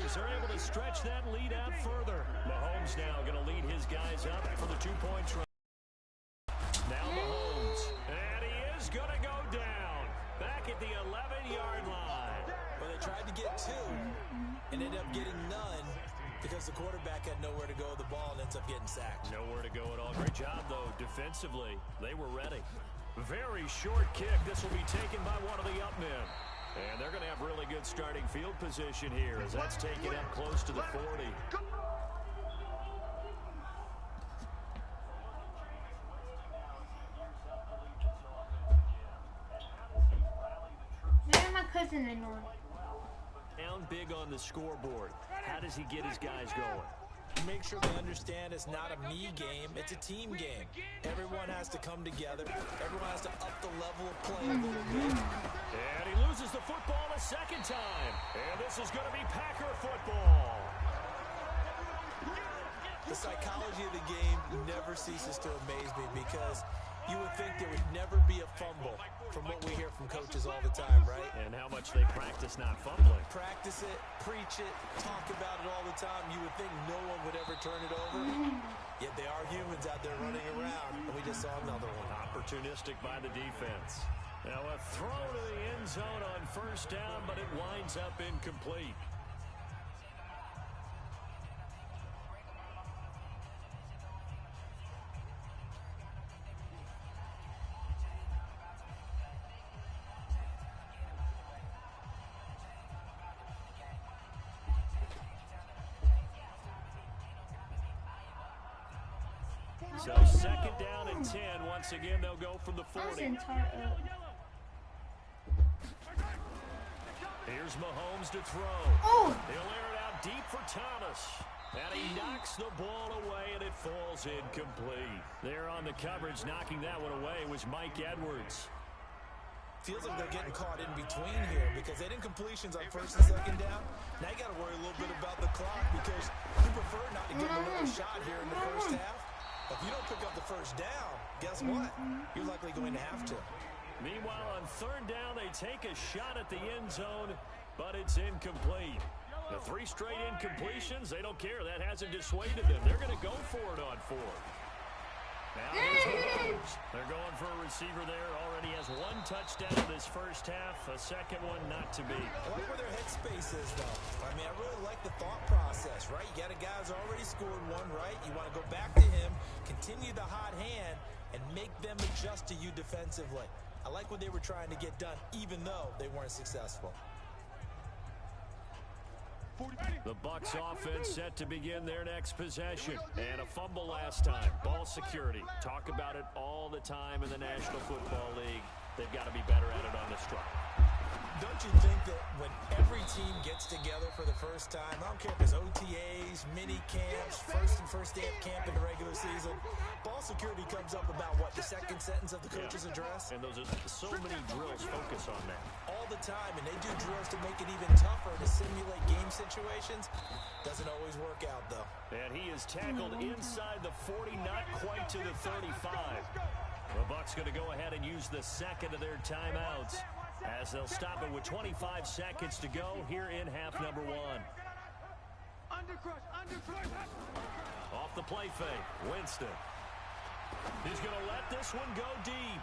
as they're able to stretch that lead out further. Mahomes now going to lead his guys up for the 2-point try. Now Mahomes, and he is going to go down back at the 11-yard line. Well, they tried to get 2 and ended up getting none because the quarterback had nowhere to go with the ball and ends up getting sacked. Nowhere to go at all. Great job, though, defensively. They were ready. Very short kick. This will be taken by one of the up men. And they're going to have really good starting field position here as that's taken up close to the 40. Maybe my cousin and all. Down big on the scoreboard. How does he get his guys going? Make sure they understand it's not a me game, it's a team game. Everyone has to come together. Everyone has to up the level of play a little bit. And he loses the football a second time. And this is going to be Packer football. The psychology of the game never ceases to amaze me because you would think there would never be a fumble from what we hear from coaches all the time, right? And how much they practice not fumbling. Practice it, preach it, talk about it all the time. You would think no one would ever turn it over. Yet they are humans out there running around, and we just saw another one. Opportunistic by the defense. Now a throw to the end zone on first down, but it winds up incomplete. So second down and 10. Once again, they'll go from the 40. Here's Mahomes to throw. Oh! He'll air it out deep for Thomas. And he knocks the ball away, and it falls incomplete. There on the coverage, knocking that one away was Mike Edwards. Feels like they're getting caught in between here because they did incompletions on first and second down. Now you got to worry a little bit about the clock because you prefer not to give them another shot here in the first half. If you don't pick up the first down, guess what? You're likely going to have to. Meanwhile, on third down, they take a shot at the end zone, but it's incomplete. The 3 straight incompletions, they don't care. That hasn't dissuaded them. They're going to go for it on 4. Now here's Mahomes. They're going for a receiver there. Already has 1 touchdown this first half. A second one not to be. I like where their headspace is, though. I mean, I really like the thought process, right? You got a guy who's already scored 1, right? You want to go back to him, continue the hot hand, and make them adjust to you defensively. I like what they were trying to get done, even though they weren't successful. The Bucs offense set to begin their next possession. And a fumble last time. Ball security. Talk about it all the time in the National Football League. They've got to be better at it on this drive. Don't you think that when every team gets together for the first time, I don't care if it's OTAs, mini camps, first day of camp in the regular season, ball security comes up about what, the second sentence of the coach's address? And those are so many drills focus on that. All the time, and they do drills to make it even tougher to simulate game situations. Doesn't always work out, though. And he is tackled inside the 40, not quite to the 35. The Bucs going to go ahead and use the second of their timeouts as they'll stop it with 25 seconds to go here in half number 1. Off the play fake, Winston. He's going to let this one go deep.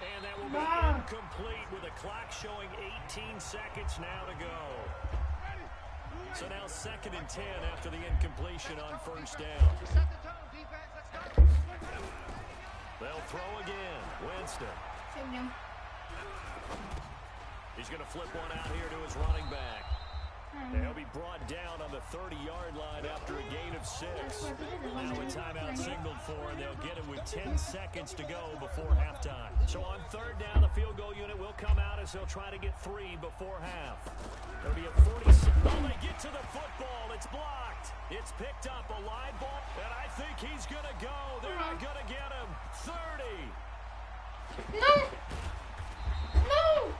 And that will be incomplete with a clock showing 18 seconds now to go. So now second and 10 after the incompletion on first down. They'll throw again. Winston. He's going to flip one out here to his running back. They'll be brought down on the 30-yard line after a gain of 6. Now a timeout signaled for, and they'll get him with 10 seconds to go before halftime. So on third down, the field goal unit will come out as they'll try to get 3 before half. There'll be a 46. Oh, they get to the football. It's blocked. It's picked up, a live ball, and I think he's going to go. They're not going to get him. 30. No! No!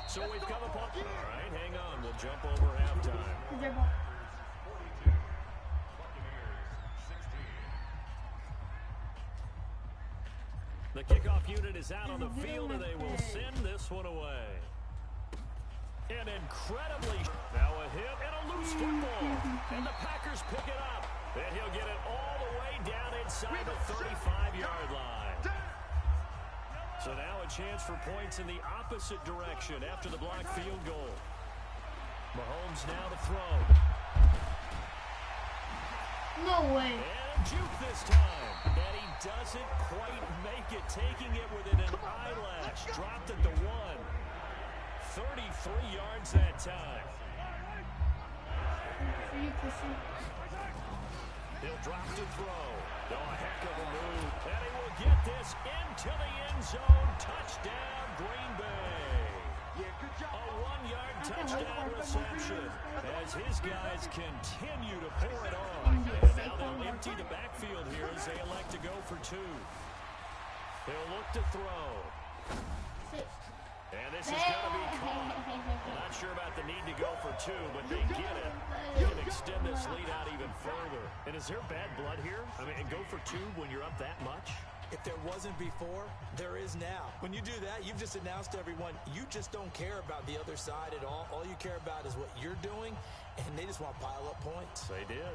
So we've come upon... All right, hang on. We'll jump over halftime. The kickoff unit is out on the field, and they will send this one away. And incredibly, now a hit and a loose football. And the Packers pick it up. And he'll get it all the way down inside the 35-yard line. So now a chance for points in the opposite direction after the blocked field goal. Mahomes now to throw. No way. And juke this time. And he doesn't quite make it, taking it within an eyelash. Dropped at the 1. 33 yards that time. He'll drop to throw. Oh, a heck of a move. And he will get this into the end zone. Touchdown, Green Bay. A 1-yard touchdown reception as his guys continue to pour it on. And now they'll empty the backfield here as they elect to go for 2. They'll look to throw. And this is going to be caught. Not sure about the need to go for 2, but they get it. They can extend this lead out even further. And is there bad blood here? I mean, and go for 2 when you're up that much? If there wasn't before, there is now. When you do that, you've just announced to everyone, you just don't care about the other side at all. All you care about is what you're doing, and they just want to pile up points. They did.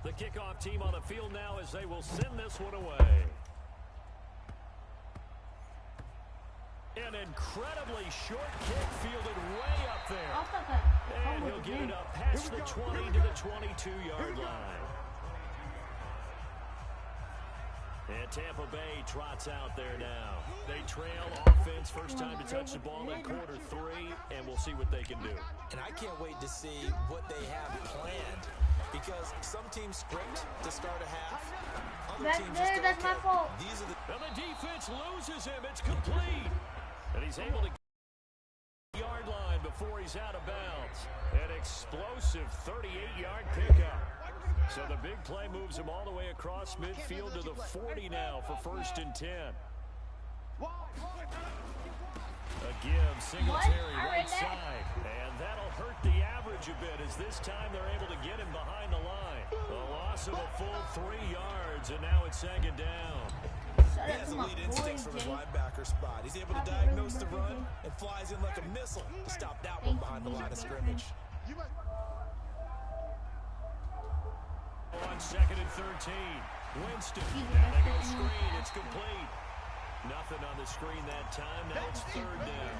The kickoff team on the field now as they will send this one away. An incredibly short kick fielded way up there. And he'll get it up past the 20 to the 22-yard line. And Tampa Bay trots out there now. They trail offense, first time to touch the ball in quarter 3, and we'll see what they can do. And I can't wait to see what they have planned. Because some teams script to start a half. Other teams just go, that's my fault. These are the... And the defense loses him. It's complete. And he's able to get the yard line before he's out of bounds. An explosive 38-yard pickup. So the big play moves him all the way across midfield to the 40 now for 1st and 10. A give, Singletary right side. And that'll hurt the average a bit as this time they're able to get him behind the line. A loss of a full 3 yards, and now it's 2nd down. He has elite instincts from his linebacker spot. He's able to diagnose the run and flies in like a missile to stop that one behind the line of scrimmage. On 2nd and 13. Winston. And they go screen. It's complete. Nothing on the screen that time. Now it's 3rd down.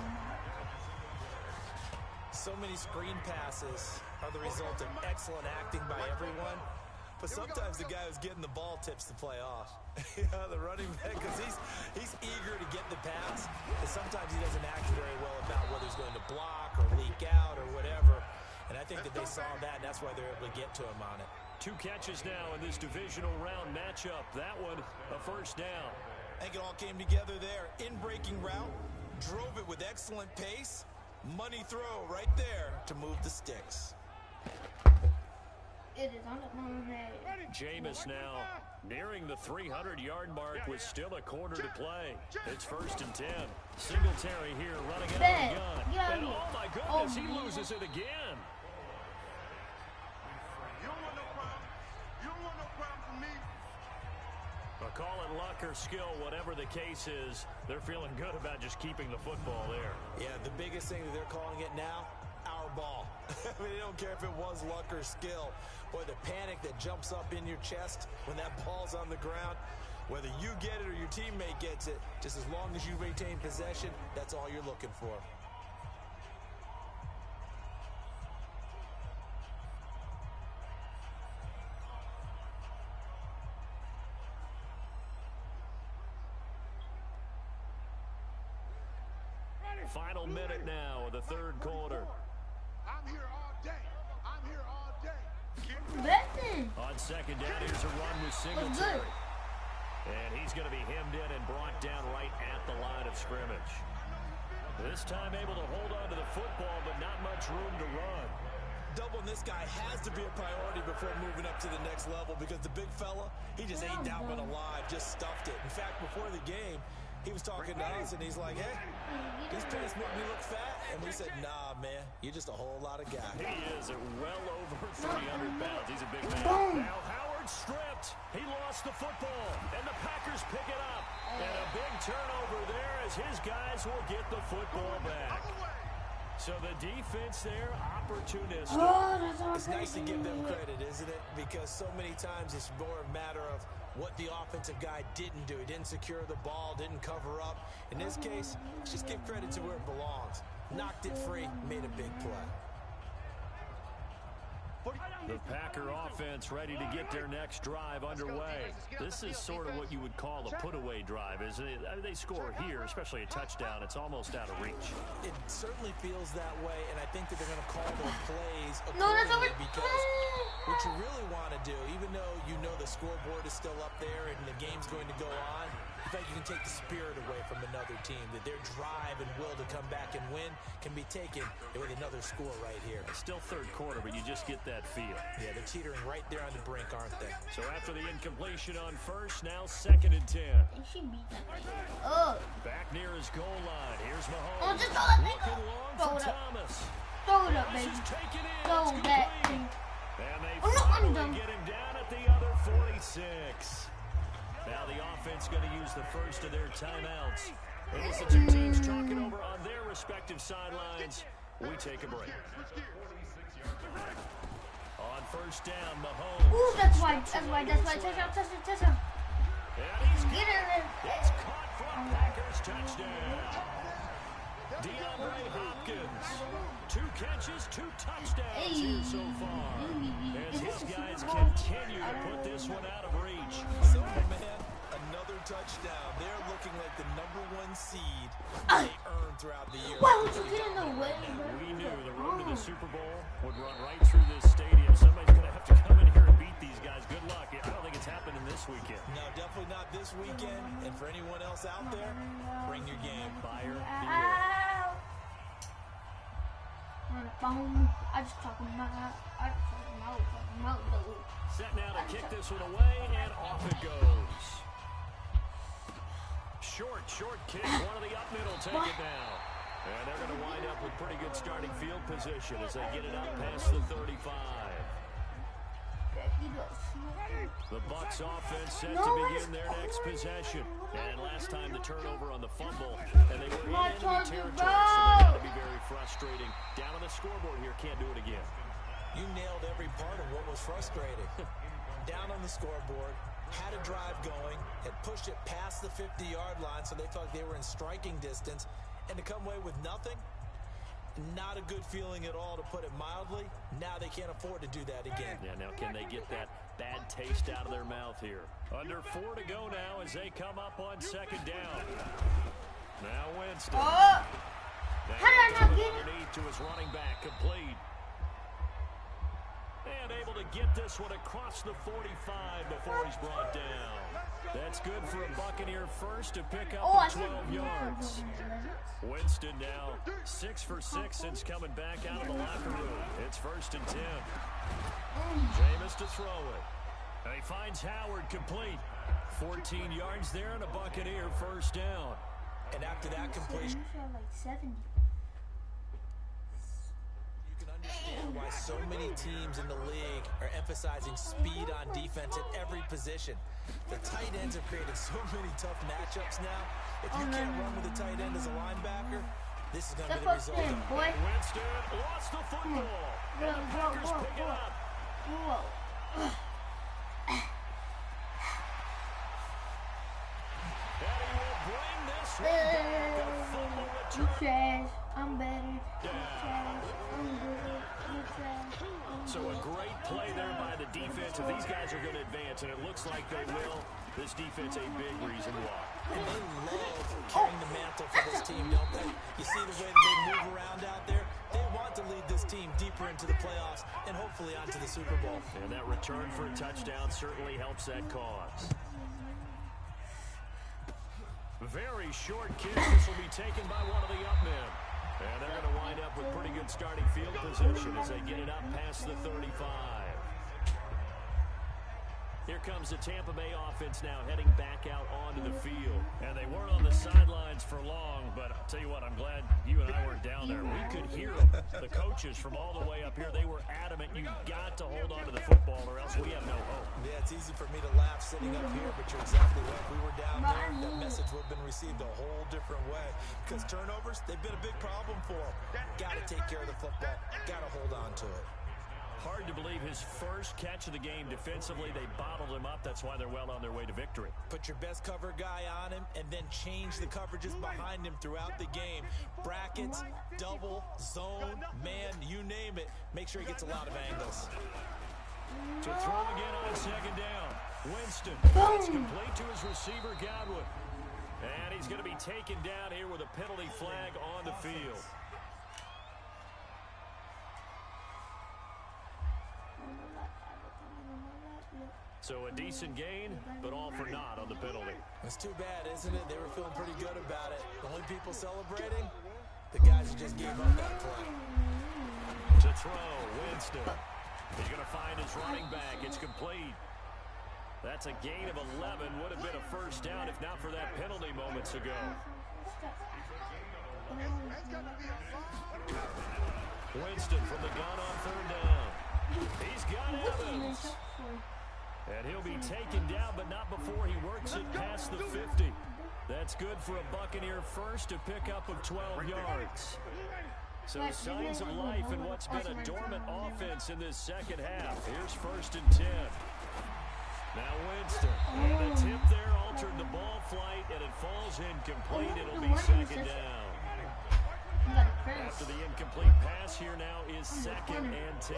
So many screen passes are the result of excellent acting by everyone. But sometimes the guy who's getting the ball tips the play off. The running back, because he's eager to get the pass. And sometimes he doesn't act very well about whether he's going to block or leak out or whatever. And I think that they saw that, and that's why they're able to get to him on it. 2 catches now in this divisional round matchup. That one, a 1st down. I think it all came together there. In-breaking route, drove it with excellent pace. Money throw right there to move the sticks. It is on the Jameis now nearing the 300-yard mark with still a quarter to play. It's 1st and 10. Singletary here running it out of the gun. And oh my goodness, he loses it again. Call it luck or skill, whatever the case is, they're feeling good about just keeping the football there. Yeah, the biggest thing that they're calling it now, our ball. I mean, they don't care if it was luck or skill. Boy, the panic that jumps up in your chest when that ball's on the ground, whether you get it or your teammate gets it, just as long as you retain possession, that's all you're looking for. Final minute now of the 3rd quarter. I'm here all day. I'm here all day. On 2nd down, here's a run with Singletary. And he's going to be hemmed in and brought down right at the line of scrimmage. This time able to hold on to the football, but not much room to run. Doubling this guy has to be a priority before moving up to the next level because the big fella, he just ate that one alive, just stuffed it. In fact, before the game, He was talking to us, and he's like, hey, these pants make me look fat. And we said, nah, man, you're just a whole lot of guy. He is at well over 300 pounds. He's a big man. Now Howard stripped. He lost the football, and the Packers pick it up. And a big turnover there as his guys will get the football back. So the defense there, opportunistic. It's nice to give them credit, isn't it? Because so many times it's more a matter of what the offensive guy didn't do. He didn't secure the ball, didn't cover up. In this case, let's just give credit to where it belongs. Knocked it free, made a big play. The Packer offense ready to get their next drive underway. This is sort of what you would call a put-away drive, isn't it? They score here, especially a touchdown. It's almost out of reach. It certainly feels that way, and I think that they're going to call their plays accordingly because what you really want to do, even though you know the scoreboard is still up there and the game's going to go on, in fact, you can take the spirit away from another team, that their drive and will to come back and win can be taken with another score right here. It's still third quarter, but you just get that feel. Yeah, they're teetering right there on the brink, aren't they? So after the incompletion on first, now 2nd and 10. Back near his goal line. Here's Mahomes. Just throw that thing Looking up. long Throw for it up. Thomas. Throw it up, This baby. is taken in. Throw It's that complete. thing. And they I'm finally done. get him down at the other 46. Now the offense going to use the first of their timeouts. And as the two teams talking over on their respective sidelines, we take a break. On first down, Mahomes. Ooh, that's why. Touchdown. And he's Get in there. It's caught from Packers touchdown. DeAndre Hopkins. 2 catches, 2 touchdowns here so far. As his guys continue to put this one out of reach. So, man, another touchdown. They're looking like the #1 seed they earned throughout the year. Why would you get in the way? We knew the road to the Super Bowl would run right through this stadium. Somebody's going to have to come in here and beat these guys. Good luck. I don't think it's happening this weekend. No, definitely not this weekend. And for anyone else out there, bring your game. Buyer beware. On the phone, I just talking about Set now to kick this one away, and off it goes. Short kick. One of the up middle take it down. And they're going to wind up with pretty good starting field position as they get it out past the 35. The Bucs offense set to begin their next possession. And last time the turnover on the fumble, and they were in enemy territory, so they got to be very frustrating. Down on the scoreboard here, can't do it again. You nailed every part of what was frustrating. Down on the scoreboard, had a drive going, had pushed it past the 50-yard line, so they felt like they were in striking distance, and to come away with nothing, not a good feeling at all, to put it mildly. Now they can't afford to do that again. Yeah, now can they get that bad taste out of their mouth here? Under 4 to go now as they come up on 2nd down. Now Winston. How did I not get it? Underneath to his running back, complete. And able to get this one across the 45 before he's brought down. That's good for a Buccaneer first to pick up the 12 yards. Winston now 6 for 6 since coming back out of the locker room. It's 1st and 10. Jameis to throw it. And he finds Howard complete. 14 yards there and a Buccaneer first down. And after that completion, like 70. understand why so many teams in the league are emphasizing speed on defense at every position. The tight ends have created so many tough matchups now. If you can't run with a tight end as a linebacker, this is going to be the result. Winston lost the football. And the Packers pick it up. And he will bring this one back. A fumble return. Trash. I'm better. Trash. I'm good. You trash. So a great play there by the defense. If these guys are going to advance, and it looks like they will, this defense a big reason why. And they love carrying the mantle for this team, don't they? You see the way that they move around out there? They want to lead this team deeper into the playoffs and hopefully onto the Super Bowl. And that return for a touchdown certainly helps that cause. Very short kick. This will be taken by one of the up men. And they're going to wind up with pretty good starting field position as they get it up past the 35. Here comes the Tampa Bay offense now heading back out onto the field. And they weren't on the sidelines for long, but I'll tell you what, I'm glad you and I weren't down there. We could hear them. The coaches from all the way up here, they were adamant. You got to hold on to the football or else we have no hope. Yeah, it's easy for me to laugh sitting up here, but you're exactly right. If we were down there, that message would have been received a whole different way. Because turnovers, they've been a big problem for them. Got to take care of the football. Got to hold on to it. Hard to believe his first catch of the game defensively. They bottled him up. That's why they're well on their way to victory. Put your best cover guy on him and then change the coverages behind him throughout the game. Brackets, double, zone, man, you name it. Make sure he gets a lot of angles. To throw again on second down. Winston. It's complete to his receiver, Godwin. And he's going to be taken down here with a penalty flag on the field. So a decent gain, but all for naught on the penalty. It's too bad, isn't it? They were feeling pretty good about it. The only people celebrating, the guys who just gave up that play. To throw, Winston. He's going to find his running back. It's complete. That's a gain of 11. Would have been a first down if not for that penalty moments ago. Winston from the gun on third down. He's got Evans. And he'll be taken down, but not before he works it past the 50. That's good for a Buccaneer first to pick up of 12 yards. So signs of life in what's been a dormant offense in this second half. Here's 1st and 10. Now Winston. And the tip there altered the ball flight, and it falls incomplete. It'll be second down. After the incomplete pass, here now is 2nd and 10.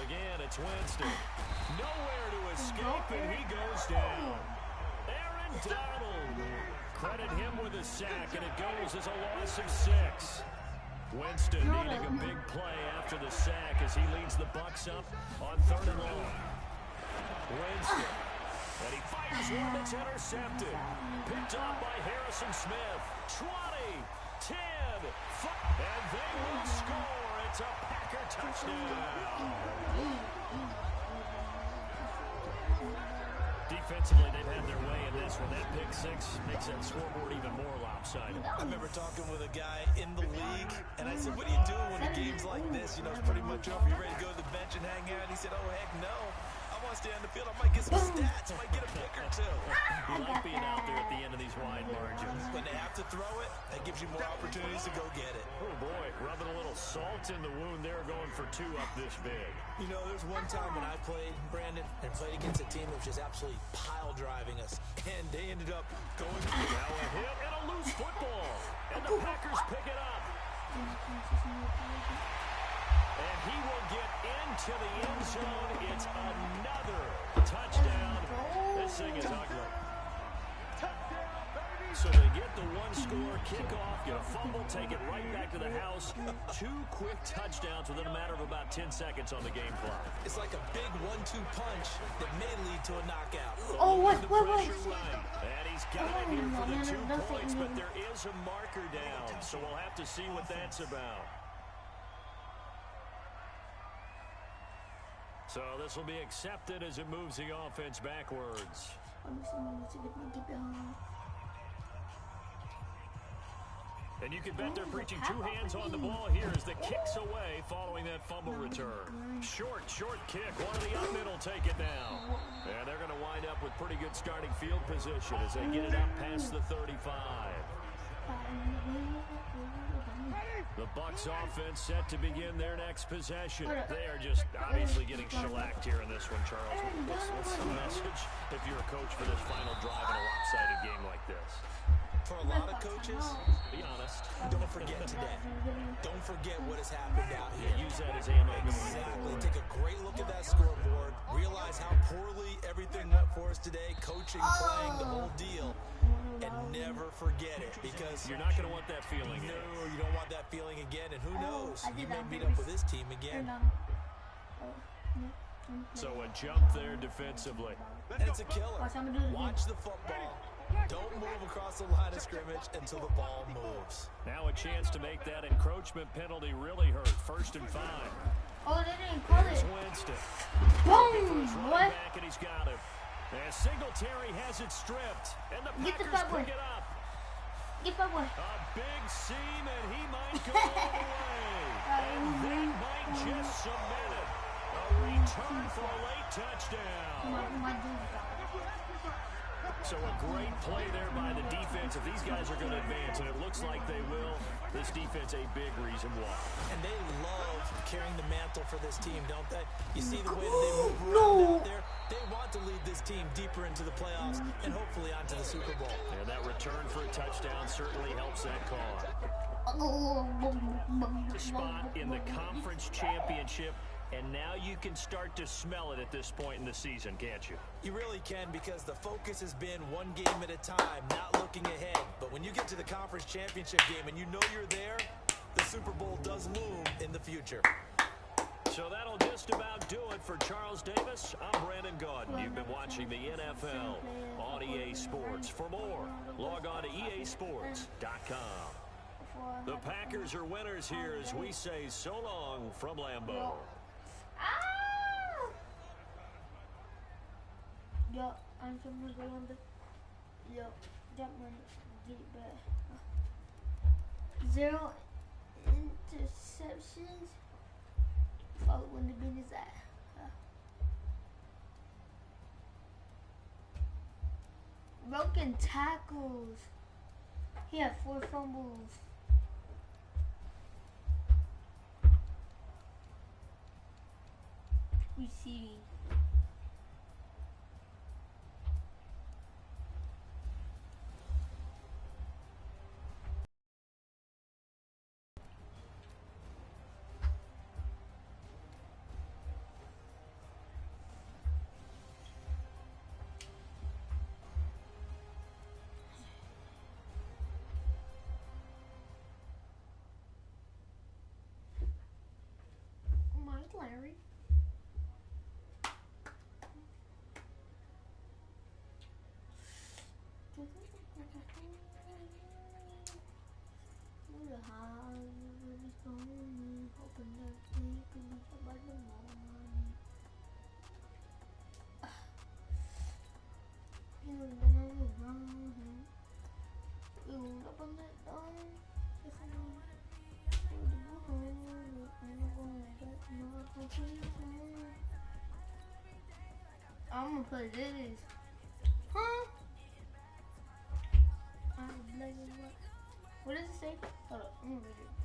Again, it's Winston. Nowhere to escape, and he goes down. Aaron Donald. Credit him with a sack, and it goes as a loss of 6. Winston needing a big play after the sack as he leads the Bucs up on 3rd and long. Winston. And he fires one that's intercepted. Picked off by Harrison Smith. 20, 10, 5, and they will score. It's a Packer touchdown. Defensively, they've had their way in this one. That pick six makes that scoreboard even more lopsided. I remember talking with a guy in the league, and I said, what are you doing when a game's like this? You know, it's pretty much over. You ready to go to the bench and hang out? And he said, oh, heck no. I want to stay on the field. I might get some stats. I might get a pick or two. You like being out there at the end of these wide margins. When they have to throw it, that gives you more opportunities to go get it. Oh, boy, rubbing a little salt in the wound there, going for 2 up this big. You know, there's one time when I played, Brandon, and played against a team that was just absolutely pile driving us. And they ended up going through. Now a hit and a loose football. And the Packers pick it up. And he will get into the end zone. It's another touchdown. This thing is ugly. So they get the 1-score kickoff, get a fumble, take it right back to the house. 2 quick touchdowns within a matter of about 10 seconds on the game clock. It's like a big 1-2 punch that may lead to a knockout. Oh, wait. And he's got it here for the 2 points, but there is a marker down, so we'll have to see what that's about. So this will be accepted as it moves the offense backwards. And you can bet they're preaching 2 hands on the ball here as the kick's away following that fumble return. Short kick. One of the up middle take it now. And they're going to wind up with pretty good starting field position as they get it up past the 35. The Bucs offense set to begin their next possession. They are just obviously getting shellacked here in this one, Charles. What's the message if you're a coach for this final drive in a lopsided game like this? For a lot of coaches, be honest, don't forget today. Don't forget what has happened out here. Use that as ammo. Exactly. Take a great look at that scoreboard. Realize how poorly everything went for us today. Coaching, playing, the whole deal. And never forget it, because you're not going to want that feeling. No, you don't want that feeling again. And who knows? You may meet up with this team again. So a jump there defensively. And it's a killer. Watch the football. Don't move across the line of scrimmage until the ball moves. Now a chance to make that encroachment penalty really hurt. 1st and 5. Oh, they didn't call Here's it. Winston. Boom, boy. Back and he's got it. And Singletary has it stripped. And the Get the Packers fat boy. pick it up. Get that one. A big seam, and he might go all the way. And that might just cement it. A return for a late touchdown. So a great play there by the defense. If these guys are going to advance, and it looks like they will, this defense a big reason why. And they love carrying the mantle for this team, don't they? You see the way that they move around out there. They want to lead this team deeper into the playoffs and hopefully onto the Super Bowl. And that return for a touchdown certainly helps that cause. A spot in the conference championship, and now you can start to smell it at this point in the season, can't you? You really can, because the focus has been one game at a time, not looking ahead. But when you get to the conference championship game and you know you're there, the Super Bowl does loom in the future. So that'll just about do it for Charles Davis. I'm Brandon Gaudin. You've been watching the NFL on EA Sports. For more, log on to easports.com. The Packers are winners here as we say so long from Lambeau. Yo, I'm gonna go on the. Yo, that one get it back. 0 interceptions. Follow when the business at. Broken tackles. He had 4 fumbles. Receiving. Larry. I'm gonna put this. Huh? What does it say? Hold up, I'm gonna read it.